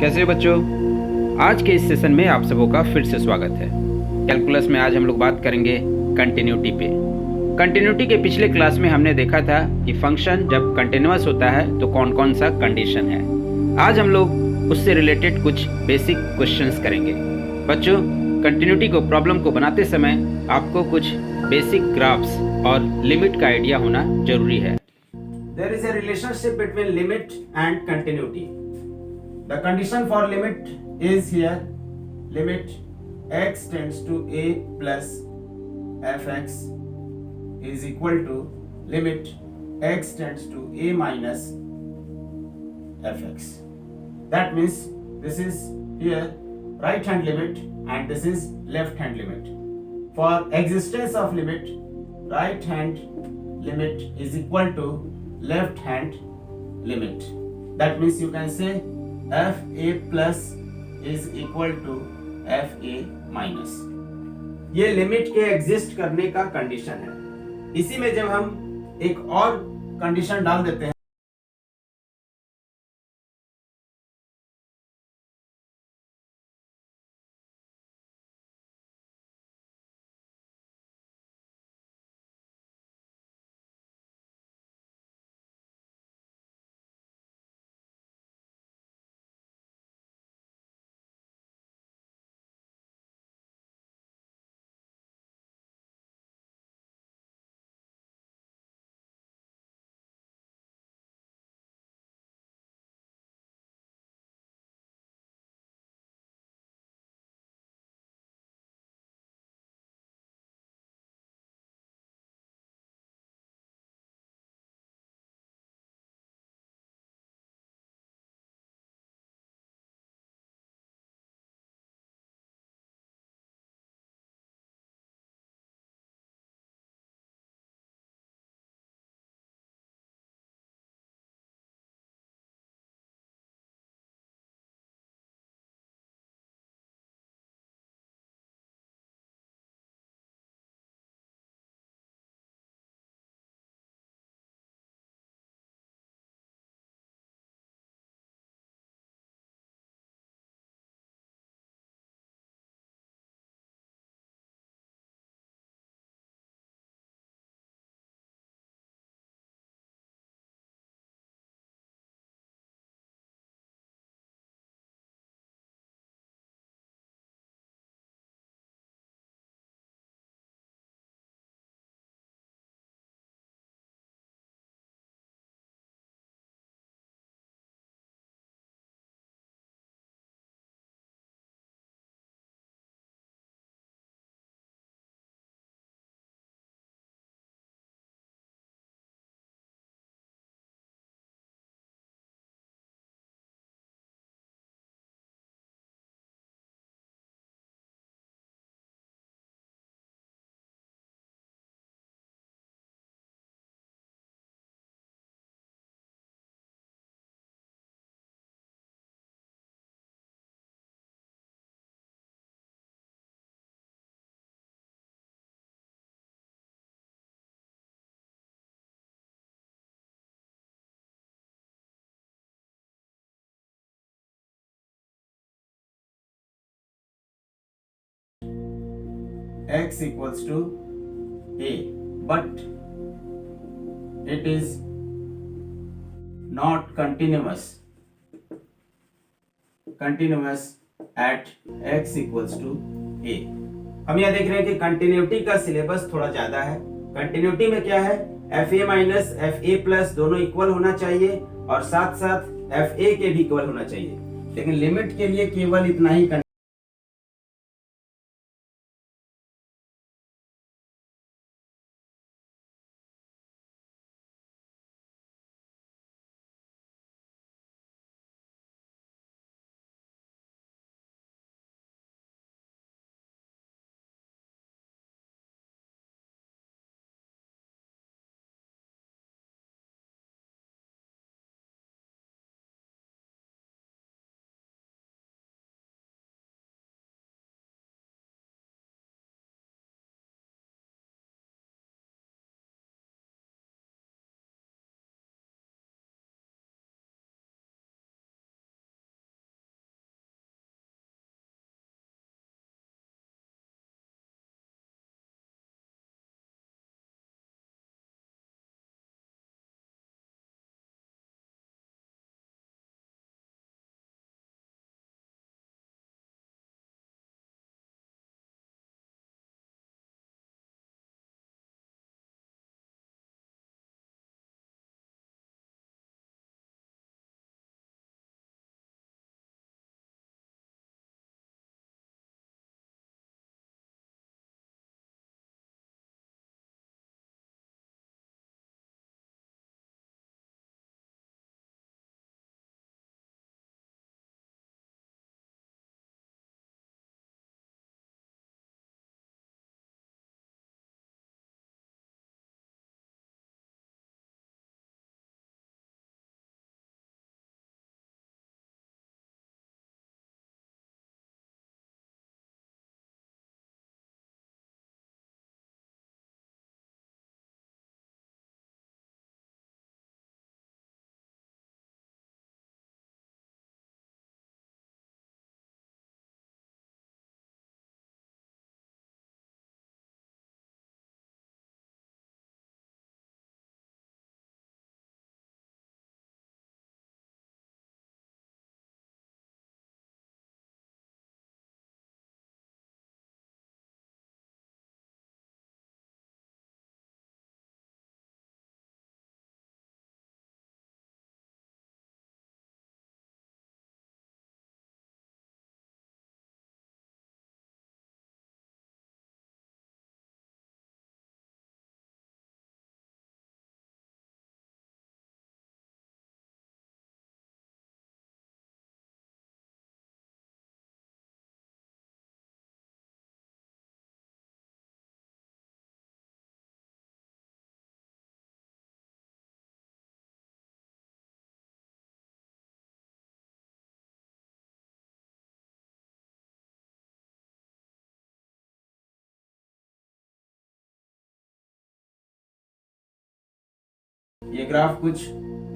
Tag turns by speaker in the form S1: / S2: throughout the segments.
S1: कैसे हो बच्चों। आज के इस सेशन में आप सबों का फिर से स्वागत है। कैलकुलस में आज हम लोग बात करेंगे कंटिन्यूटी पे। कंटिन्यूटी के पिछले क्लास में हमने देखा था कि फंक्शन जब कंटिन्यूअस होता है तो कौन कौन सा कंडीशन है। आज हम लोग उससे रिलेटेड कुछ बेसिक क्वेश्चंस करेंगे। बच्चों, कंटिन्यूटी को प्रॉब्लम को बनाते समय आपको कुछ बेसिक ग्राफ्स और लिमिट का आइडिया होना जरूरी है।
S2: There is a relationship between limit and continuity. The condition for limit is here, limit x tends to a plus fx is equal to limit x tends to a minus fx. That means this is here right hand limit and this is left hand limit. For existence of limit, right hand limit is equal to left hand limit. That means you can say fa plus is equal to fa minus. ये limit के exist करने का condition है। इसी में जब हम एक और कंडीशन डाल देते हैं x equals to a, but it is not continuous at x equals to a. हम यह देख रहे हैं कि कंटिन्यूटी का सिलेबस थोड़ा ज्यादा है। कंटिन्यूटी में क्या है, F A minus F A plus दोनों इक्वल होना चाहिए और साथ साथ एफ ए के भी इक्वल होना चाहिए, लेकिन लिमिट के लिए केवल इतना ही ये ग्राफ कुछ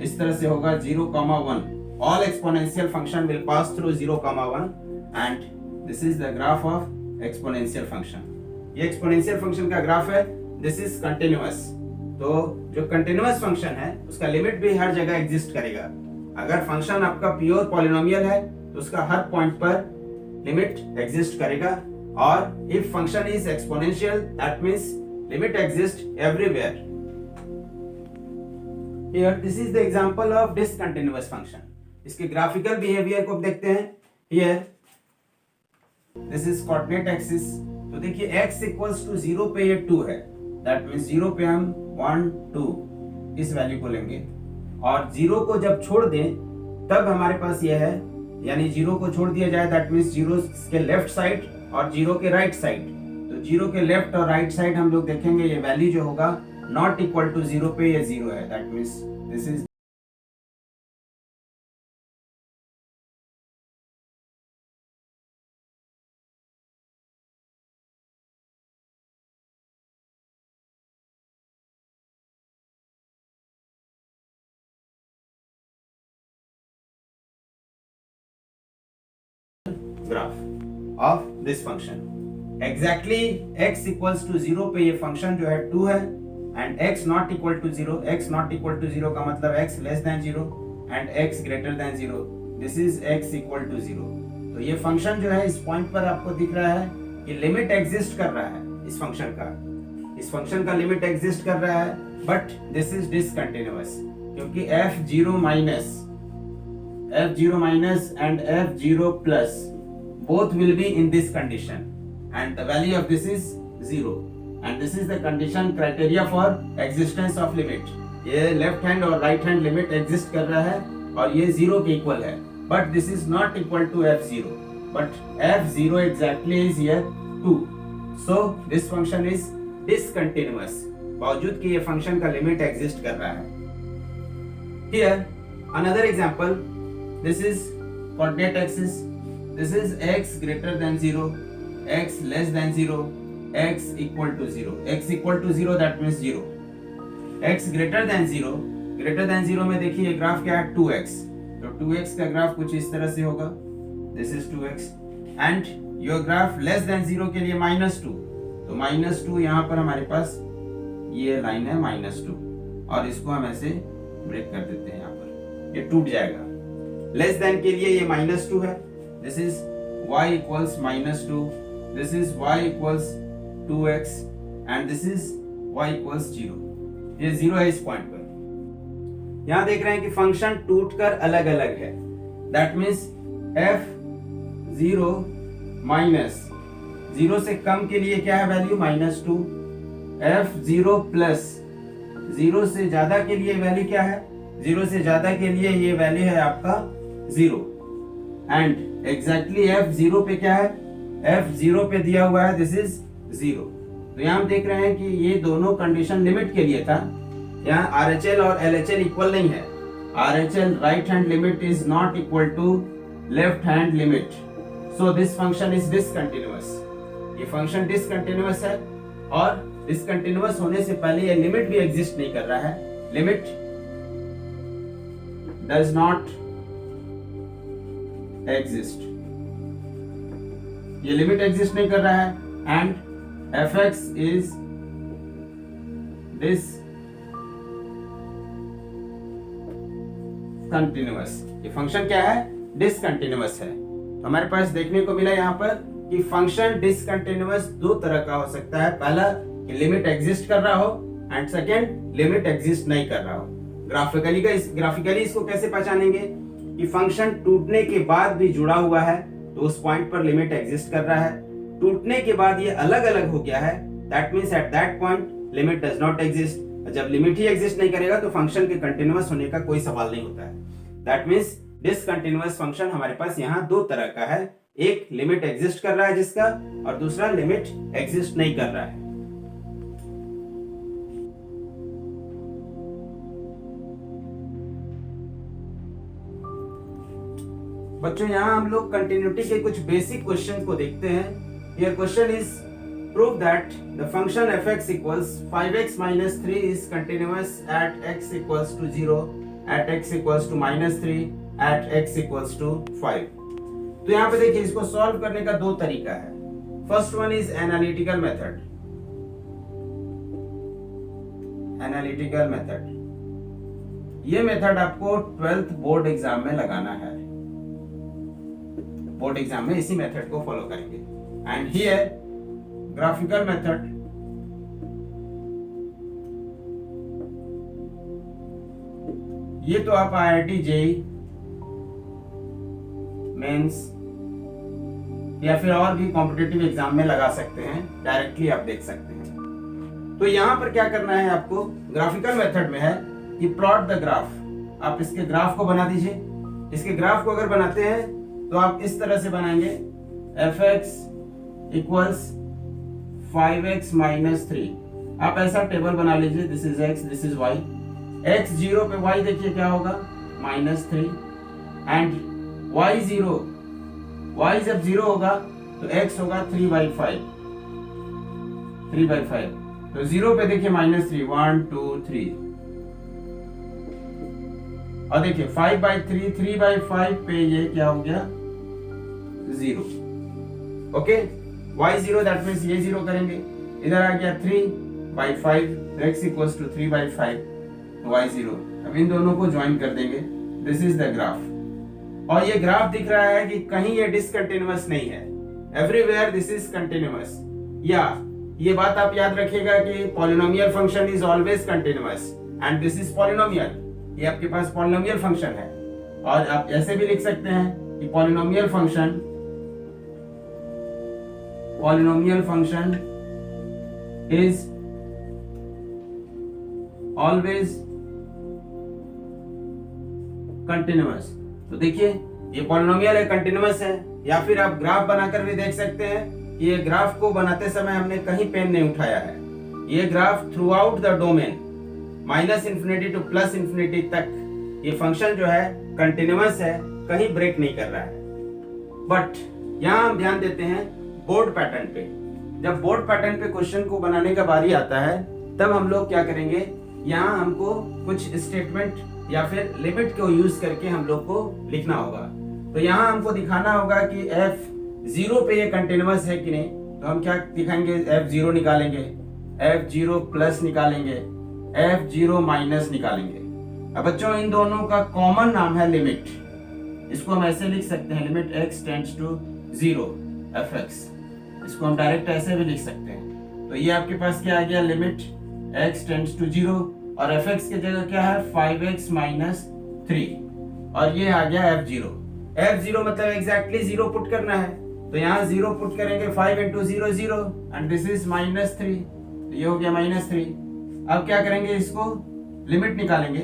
S2: इस तरह से होगा 0,1. All exponential function will pass through 0,1 and this is the graph of exponential function. ये exponential function का ग्राफ है. This is continuous. तो जो continuous function है उसका लिमिट भी हर जगह एग्जिस्ट करेगा. अगर फंक्शन आपका प्योर पॉलिनोमियल है तो उसका हर पॉइंट पर लिमिट एग्जिस्ट करेगा. और if function is exponential that means limit exist everywhere. Here this is the example of discontinuous function. इसके ग्राफिकल बिहेवियर को देखते हैं. Here this is coordinate axis. तो देखिए x equals to 0 पे ये 2 है. That means 0 पे हम 1 2 इस वैल्यू को लेंगे और 0 को जब छोड़ दें तब हमारे पास ये है, यानी 0 को छोड़ दिया जाए दैट मींस 0 के लेफ्ट साइड और 0 के राइट साइड. तो 0 के लेफ्ट और राइट साइड हम लोग देखेंगे ये वैल्यू जो होगा नॉट इक्वल टू 0 पे ये 0 है. That means this is graph of this function. Exactly x equals to 0 पे ये फंक्शन जो है 2 है and x not equal to 0. x not equal to 0 का मतलब x less than 0 and x greater than 0. This is x equal to 0. तो ये function जो है इस पॉइंट पर आपको दिख रहा है कि लिमिट एग्जिस्ट कर रहा है इस फंक्शन का. इस फंक्शन का लिमिट एग्जिस्ट कर रहा है बट दिस इज डिसकंटिन्यूअस क्योंकि f0 minus and f0 plus both will be in this condition and the value of this is 0 and this is the condition criteria for existence of limit. ये left hand और right hand limit exist कर रहा है और ये 0 के equal है but this is not equal to f0 but f0 exactly is here 2. So this function is discontinuous बावजूद कि ये फंक्शन का लिमिट एग्जिस्ट कर रहा है. Here another example. This is coordinate axis. This is x greater than 0, x less than 0, x equal to 0. x equal to 0 that means 0. x greater than 0 में देखिए graph क्या है 2x. तो 2x का graph कुछ इस तरह से होगा. This is 2x and your graph less than 0 के लिए -2. तो -2 यहाँ पर हमारे पास ये लाइन है -2 और इसको हम ऐसे ब्रेक कर देते हैं. यहाँ पर ये टूट जाएगा. लेस देन के लिए ये -2 है. This is y equals -2. This is y equals 2x and this is y equals 0. ये 0 है इस पॉइंट पर. यहाँ देख रहे हैं कि फंक्शन टूटकर अलग अलग है. That means f0 माइनस 0 से कम के लिए क्या है वैल्यू -2. f0 प्लस 0 से ज्यादा के लिए वैल्यू क्या है 0 से ज्यादा के लिए ये वैल्यू है आपका 0 एंड एग्जैक्टली f0 पे क्या है f0 पे दिया हुआ है दिस इज 0. तो यहाँ हम देख रहे हैं कि ये दोनों कंडीशन लिमिट के लिए था. यहाँ RHL और LHL इक्वल नहीं है. RHL right hand limit is not equal to left hand limit. So this function is discontinuous. ये फंक्शन डिसकंटिन्यूअस है और डिसकंटिन्यूअस होने से पहले ये लिमिट भी एग्जिस्ट नहीं कर रहा है. Limit does not exist. ये लिमिट एग्जिस्ट नहीं कर रहा है and fx is this continuous. ये फंक्शन क्या है डिसकंटिन्यूअस है. हमारे पास देखने को मिला यहाँ पर कि फंक्शन डिसकंटिन्यूअस दो तरह का हो सकता है. पहला कि लिमिट एग्जिस्ट कर रहा हो एंड सेकेंड लिमिट एग्जिस्ट नहीं कर रहा हो. ग्राफिकली इसको कैसे पहचानेंगे कि फंक्शन टूटने के बाद भी जुड़ा हुआ है तो उस पॉइंट पर लिमिट एग्जिस्ट कर रहा है. टूटने के बाद ये अलग अलग हो गया है that means at that point limit does not exist. जब लिमिट ही एग्जिस्ट नहीं करेगा तो फंक्शन के कंटिन्यूअस होने का कोई सवाल नहीं होता है. दैट मींस डिसकंटिन्यूअस फंक्शन हमारे पास यहाँ दो तरह का है. एक लिमिट एग्जिस्ट कर रहा है जिसका और दूसरा लिमिट एग्जिस्ट नहीं कर रहा है. बच्चों यहाँ हम लोग कंटिन्यूटी के कुछ बेसिक क्वेश्चन को देखते हैं. Here question is prove that the function fx equals 5x minus 3 is continuous at x equals to 0, at x equals to minus 3, at x equals to 5. तो यहाँ पे देखिए इसको सॉल्व करने का दो तरीका है. First one is analytical method. Analytical method, ये मेथड आपको 12th बोर्ड एग्जाम में लगाना है. बोर्ड एग्जाम में इसी मेथड को फॉलो करेंगे. एंड हियर ग्राफिकल मेथड, ये तो आप IIT जेई मेंस या फिर और भी कॉम्पिटिटिव एग्जाम में लगा सकते हैं, डायरेक्टली आप देख सकते हैं. तो यहां पर क्या करना है आपको, ग्राफिकल मेथड में है कि प्लॉट द ग्राफ. आप इसके ग्राफ को बना दीजिए. इसके ग्राफ को अगर बनाते हैं तो आप इस तरह से बनाएंगे, fx इक्वल्स 5x माइनस 3. आप ऐसा टेबल बना लीजिए, this is x, this is y. x 0 पे y देखिए क्या होगा, -3. एंड y 0, y जब 0 होगा तो x होगा 3/5. 3/5. तो 0 पे देखिए -3, 1 2 3. और देखिए 5/3, 3/5 पे ये क्या हो गया, 0. ओके, y 0 दैट मींस ये 0 करेंगे. इधर आ गया 3/5, x इक्वल्स टू 3/5, y 0. अब इन दोनों को ज्वाइन कर देंगे. This is the graph. और ये ग्राफ दिख रहा है कि कहीं ये डिसकंटिन्यूअस नहीं है. Everywhere this is continuous. या ये बात आप याद रखिएगा कि polynomial function is always continuous and this is polynomial. ये आपके पास पॉलिनोमियल फंक्शन है. और आप ऐसे भी लिख सकते हैं कि polynomial function is always continuous. तो देखिए ये पॉलिनोमियल है, कंटिन्यूअस है. या फिर आप ग्राफ बनाकर भी देख सकते हैं कि ये ग्राफ को बनाते समय हमने कहीं पेन नहीं उठाया है. ये graph throughout the domain -∞ to +∞ तक ये फंक्शन जो है कंटिन्यूअस है, कहीं ब्रेक नहीं कर रहा है. बट यहाँ हम ध्यान देते हैं बोर्ड पैटर्न पे. जब बोर्ड पैटर्न पे क्वेश्चन को बनाने का बारी आता है तब हम लोग क्या करेंगे, यहाँ हमको कुछ स्टेटमेंट या फिर लिमिट को यूज करके हम लोग को लिखना होगा. तो यहाँ हमको दिखाना होगा कि f0 पे ये कंटिन्यूअस है कि नहीं. तो हम क्या दिखाएंगे, f0 निकालेंगे, f0 प्लस निकालेंगे, f0 माइनस निकालेंगे. अब बच्चों इन दोनों का कॉमन नाम है लिमिट. इसको हम ऐसे लिख सकते हैं, limit x tends to 0 fx. इसको हम डायरेक्ट ऐसे भी लिख सकते हैं. तो ये आपके पास क्या आ गया, लिमिट x टेंड्स टू 0 और fx की जगह क्या है, 5x माइनस 3. और ये आ गया f0. f0 मतलब एग्जैक्टली 0 पुट करना है. तो यहाँ 0 पुट करेंगे, 5 into 0 0 एंड दिस इज -3. तो ये हो गया -3. अब क्या करेंगे, इसको लिमिट निकालेंगे.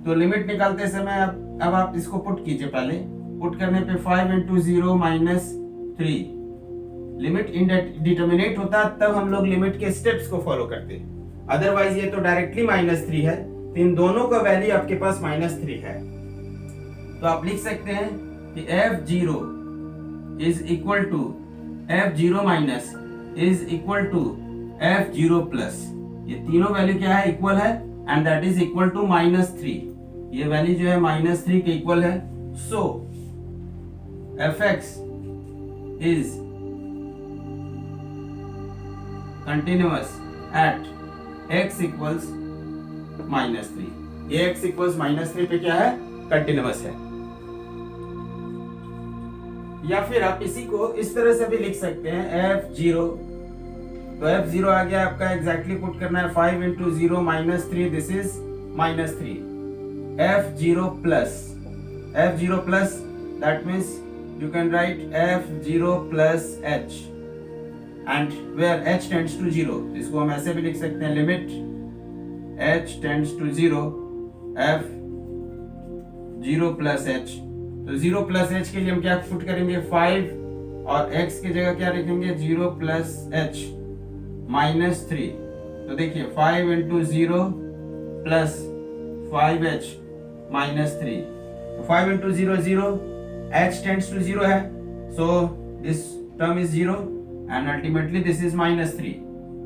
S2: तो लिमिट निकालते समय अब आप इसको पुट कीजिए. पहले पुट करने पे 5 into 0 -3. लिमिट इंडिटरमिनेट होता तब हम लोग लिमिट के स्टेप्स को फॉलो करते हैं. अदरवाइज ये तो डायरेक्टली -3 है. तो इन दोनों का वैल्यू आपके पास -3 है. तो आप लिख सकते हैं कि f0 is equal to f0 minus is equal to f0 plus. ये तीनों वैल्यू क्या है, इक्वल है and that is equal to -3. ये वैल्यू जो है -3 के इक्वल है. So fx is continuous at x equals -3. ये x इक्वल्स -3 पे क्या है, कंटिन्यूअस है. या फिर आप इसी को इस तरह से भी लिख सकते हैं, f0. तो f0 आ गया आपका, एग्जैक्टली पुट करना है 5 into 0 -3, this is -3. f0 plus that means you can write f0 plus h and where h tends to 0. इसको हम ऐसे भी लिख सकते हैं, limit h tends to 0 f0 plus h. तो 0 प्लस h के लिए हम क्या पुट करेंगे, 5 और x की जगह क्या लिखेंगे, 0 प्लस h -3. तो देखिए 5 into 0 प्लस 5h -3. तो 5 into 0 0, h tends to 0 है, so this term is 0. And ultimately this is -3।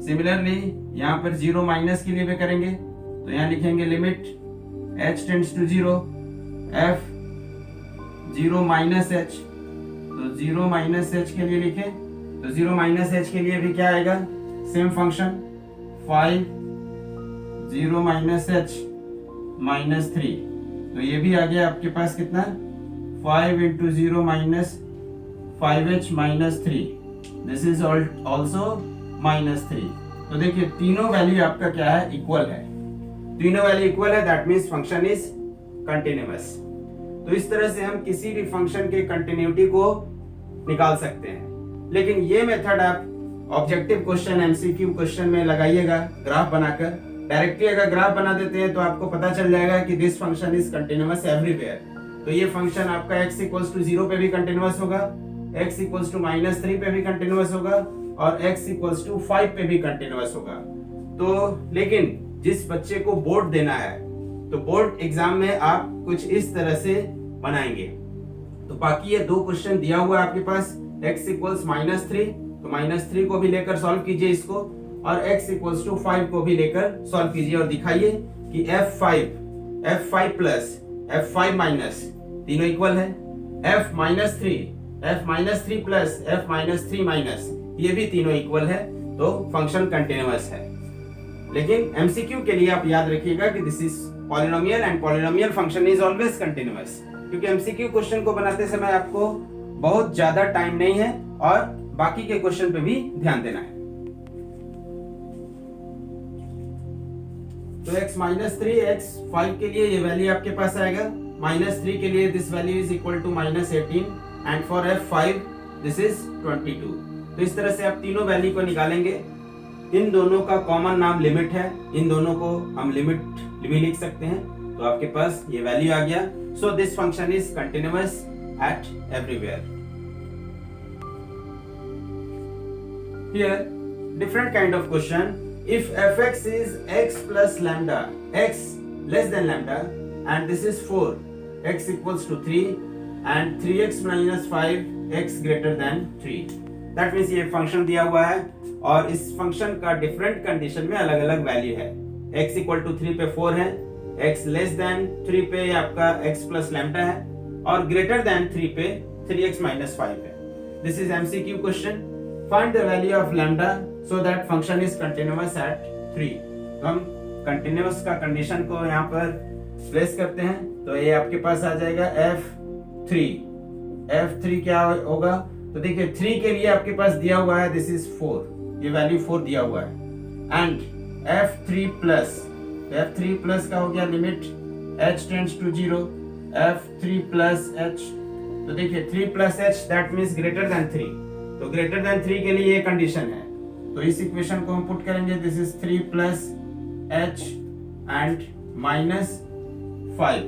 S2: Similarly यहाँ पर 0 माइनस के लिए भी करेंगे, तो यहाँ लिखेंगे limit h tends to 0 f 0 minus h, तो 0 माइनस h के लिए लिखें, तो 0 माइनस h के लिए भी क्या आएगा, सेम फंक्शन 5 0 माइनस h -3, तो ये भी आ गया आपके पास कितना 5 into 0 minus 5h -3, this is also -3। तो देखिए तीनों वैल्यू आपका क्या है, इक्वल है, तीनों वैल्यू इक्वल है, that means function is continuous. तो इस तरह से हम किसी भी फंक्शन के कंटिन्यूटी को निकाल सकते हैं। लेकिन ये मेथड आप ऑब्जेक्टिव क्वेश्चन एमसीक्यू क्वेश्चन में लगाइएगा ग्राफ बनाकर। डायरेक्टली अगर ग्राफ बना देते हैं तो आपको पता चल जाएगा कि this function is continuous everywhere. तो ये फंक्शन आपका x इक्वल्स टू 0 पे भी कंटिन्यूअस होगा, x इक्वल्स टू -3 पे भी कंटिन्यूअस होगा और x इक्वल्स टू 5 पे भी कंटिन्यूअस होगा। तो लेकिन जिस बच्चे को बोर्ड देना है तो बोर्ड एग्जाम में आप कुछ इस तरह से बनाएंगे। तो बाकी ये दो क्वेश्चन दिया हुआ है आपके पास, x इक्वल्स -3, तो -3 को भी लेकर सॉल्व कीजिए इसको, और x इक्वल्स टू 5 को भी लेकर सॉल्व कीजिए और दिखाइए कि f5 प्लस f5 माइनस तीनों इक्वल है, f-3 प्लस f-3 माइनस ये भी तीनों इक्वल है, तो फंक्शन कंटिन्यूअस है। लेकिन एमसीक्यू के लिए आप याद रखिएगा कि this is polynomial and polynomial function is always continuous, क्योंकि एमसीक्यू क्वेश्चन को बनाते समय आपको बहुत ज्यादा टाइम नहीं है और बाकी के क्वेश्चन पे भी ध्यान देना है। तो x -3 x5 के लिए ये वैल्यू आपके पास आएगा, -3 के लिए this value is equal to -18 and for f5 this is 22। तो इस तरह से आप तीनों वैल्यू को निकालेंगे। इन दोनों का कॉमन नाम लिमिट है, इन दोनों को हम लिमिट भी लिख सकते हैं, तो आपके पास ये वैल्यू आ गया। सो this function is continuous eight everywhere. Here different kind of question, if fx is x plus lambda, x less than lambda and this is 4, x equals to 3 and 3x minus 5 x greater than 3, that means ये function दिया हुआ है और इस function का different condition में अलग अलग वैल्यू है। x इक्वल टू 3 पे 4 है, x लेस देन 3 पे आपका x प्लस लैम्डा है और ग्रेटर देन 3 पे 3x माइनस 5 है। This is MCQ question. Find the value of lambda so that function is continuous at 3। तो हम continuous का कंडीशन को यहाँ पर प्लेस करते हैं, तो ये आपके पास आ जाएगा f3 क्या होगा, तो देखिए 3 के लिए आपके पास दिया हुआ है दिस इज 4, ये वैल्यू 4 दिया हुआ है, एंड f3 प्लस का हो गया limit h tends to 0 f3 plus h, तो देखिए 3 plus h that means greater than 3, तो ग्रेटर देन 3 के लिए ये कंडीशन है, तो इस इक्वेशन को हम पुट करेंगे, this is 3 plus h and minus 5,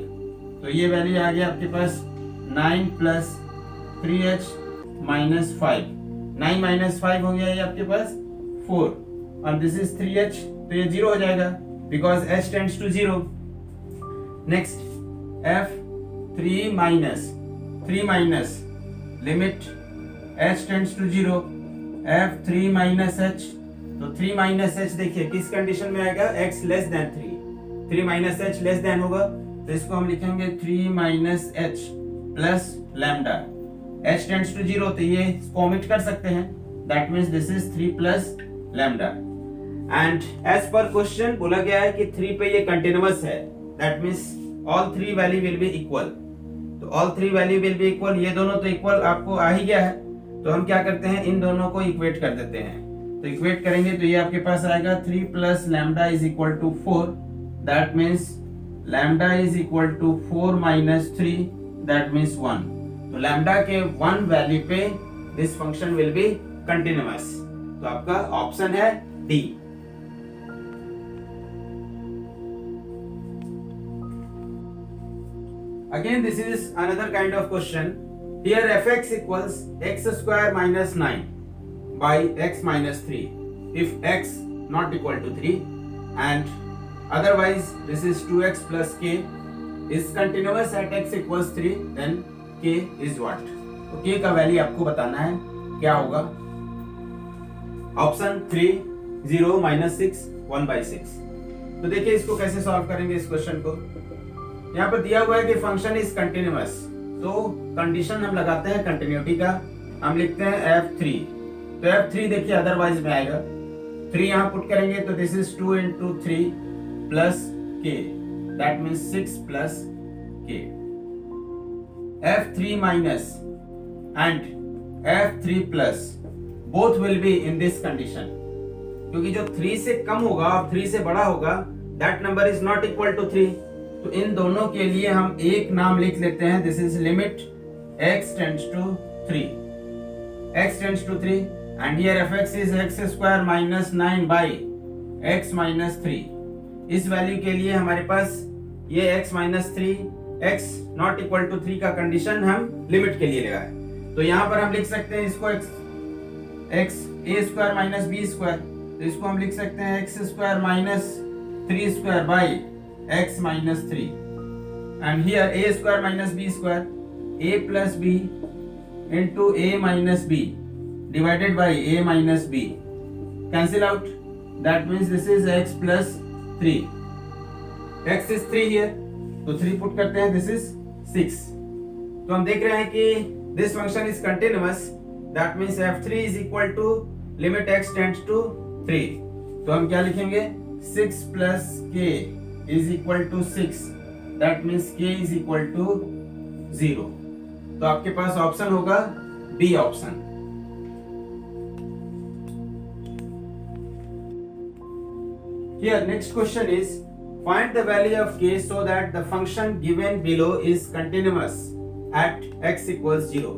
S2: तो ये वैल्यू आ गया आपके पास 9 प्लस 3h माइनस 5, 9 माइनस 5 हो गया ये आपके पास 4 और दिस इज 3h, तो ये 0 हो जाएगा because h tends to 0। Next f3 minus limit h tends to 0 f3 minus h, तो 3 माइनस h देखिए किस कंडीशन में आएगा, x less than 3 minus h less than होगा, तो इसको हम लिखेंगे 3 minus h plus lambda, h tends to 0, तो ये इसको ओमिट कर सकते हैं, that means this is 3 plus lambda. And as per question बोला गया है कि 3 पे ये कंटिन्यूअस है, that means all 3 value will be equal, तो all 3 value will be equal, ये दोनों तो इक्वल आपको आ ही गया है, तो हम क्या करते हैं इन दोनों को इक्वेट कर देते हैं, तो इक्वेट करेंगे तो ये आपके पास आएगा 3 plus lambda is equal to 4, that means lambda is equal to 4 minus 3, that means 1, तो लैम्डा के 1 वैल्यू पे this function will be continuous, तो आपका ऑप्शन है D. Again this is another kind of question. Here fx equals x square minus 9 by x minus 3 if x not equal to 3 and otherwise this is 2x plus k is continuous at x equals 3, then k is what? तो k का value आपको बताना है क्या होगा। Option 3 0 -6 1/6। तो देखिए इसको कैसे सॉल्व करेंगे इस क्वेश्चन को। यहाँ पर दिया हुआ है कि फंक्शन इज कंटिन्यूअस, तो कंडीशन हम लगाते हैं कंटिन्यूटी का, हम लिखते हैं F3। तो F3 देखिए अदरवाइज में आएगा, 3 यहाँ पुट करेंगे तो this is 2 × 3 plus k, that means 6 plus k। F3 minus and F3 plus both will be in this condition, क्योंकि जो 3 से कम होगा और 3 से बड़ा होगा that number is not equal to 3। तो इन दोनों के लिए हम एक नाम लिख लेते हैं, this is limit x tends to 3, x tends to 3 and here fx is x² minus 9 by x minus 3। इस वैल्यू के लिए हमारे पास ये x minus 3 x not equal to 3 का कंडीशन हम लिमिट के लिए लगाए। तो यहाँ पर हम लिख सकते हैं इसको x² माइनस b², तो इसको हम लिख सकते हैं x² minus 3² by x minus 3 and here a² minus b², a plus b into a minus b divided by a minus b, cancel out, that means this is x plus 3, x is 3 here, तो 3 put करते हैं, this is 6। तो हम देख रहे हैं कि this function is continuous, that means F3 is equal to limit x tends to 3। तो हम क्या लिखेंगे, 6 plus k is equal to 6, that means k is equal to 0। तो आपके पास ऑप्शन होगा B option. Here next question is find the value of k so that the function given below is continuous at x equals 0.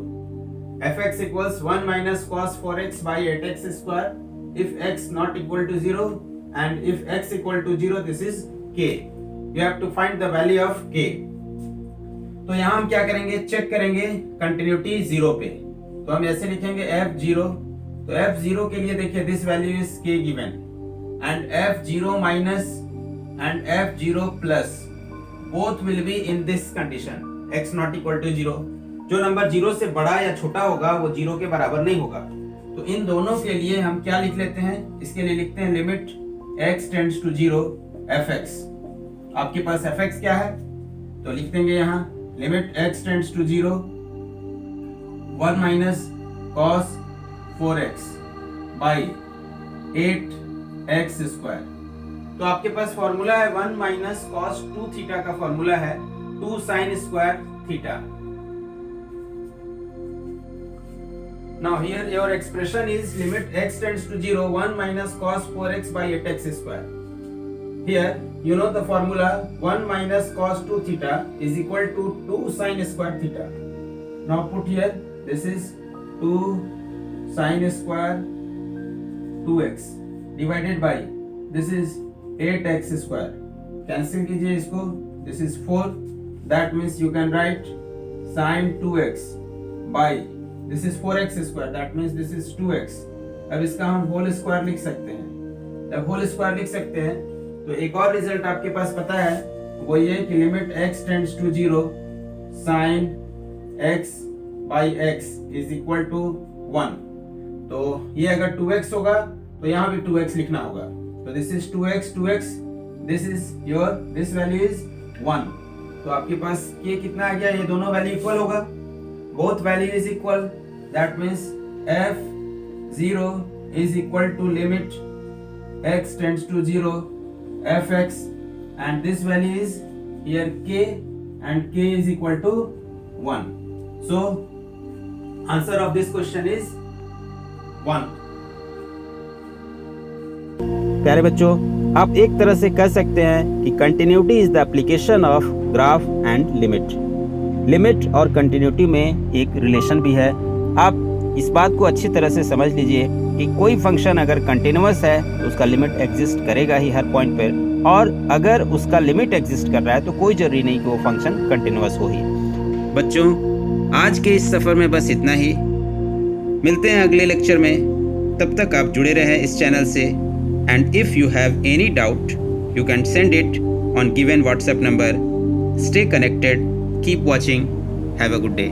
S2: Fx equals 1 minus cos 4x by 8x square if x not equal to 0 and if x equal to 0 this is k. You have to find the value of k. तो यहाँ हम क्या करेंगे, check करेंगे continuity 0 पे, तो हम ऐसे लिखेंगे F0। तो F0 के लिए देखिए this value is k given and F0 minus and F0 plus both will be in this condition x not equal to 0। जो नंबर 0 से बड़ा या छोटा होगा वो 0 के बराबर नहीं होगा। तो इन दोनों के लिए हम क्या लिख लेते हैं, इसके लिए लिखते हैं limit x tends to 0 fx। आपके पास fx क्या है, तो लिख देंगे यहाँ limit x tends to 0 1 minus cos 4x by 8x square. तो आपके पास फॉर्मूला है 1 माइनस cos 2 थीटा का फॉर्मूला है 2 sin square theta. Now here your expression is limit x tends to 0 1 minus cos 4x by 8x square. Here you know the formula 1 minus cos 2 theta is equal to 2 sin square theta. Now put here this is 2 sin square 2x divided by this is 8x square. Cancel कीजिए इसको, this is 4, that means you can write sin 2x by this is 4x square, that means this is 2x। अब इसका हम whole square लिख सकते हैं। जब whole square लिख सकते हैं तो एक और रिजल्ट आपके पास पता है, वो ये कि limit x tends to 0 sin x by x is equal to 1। तो ये अगर 2x होगा तो यहाँ भी 2x लिखना होगा। तो this is 2x 2x, this is your this value is 1। तो आपके पास ये कितना आ गया, ये दोनों वैल्यू इक्वल होगा, both value is equal, that means f0 is equal to limit x tends to 0 fx and this value is here k and k is equal to 1. So answer of this question is 1.
S1: प्यारे बच्चों, आप एक तरह से कह सकते हैं कि continuity is the application of graph and limit. Limit और कंटिन्यूटी में एक रिलेशन भी है। आप इस बात को अच्छी तरह से समझ लीजिए कि कोई फंक्शन अगर कंटिन्यूअस है तो उसका लिमिट एग्जिस्ट करेगा ही हर पॉइंट पर, और अगर उसका लिमिट एग्जिस्ट कर रहा है तो कोई जरूरी नहीं कि वो फंक्शन कंटिन्यूअस हो ही। बच्चों, आज के इस सफ़र में बस इतना ही। मिलते हैं अगले लेक्चर में, तब तक आप जुड़े रहें इस चैनल से। And if you have any doubt you can send it on given WhatsApp number. Stay connected, keep watching, have a good day.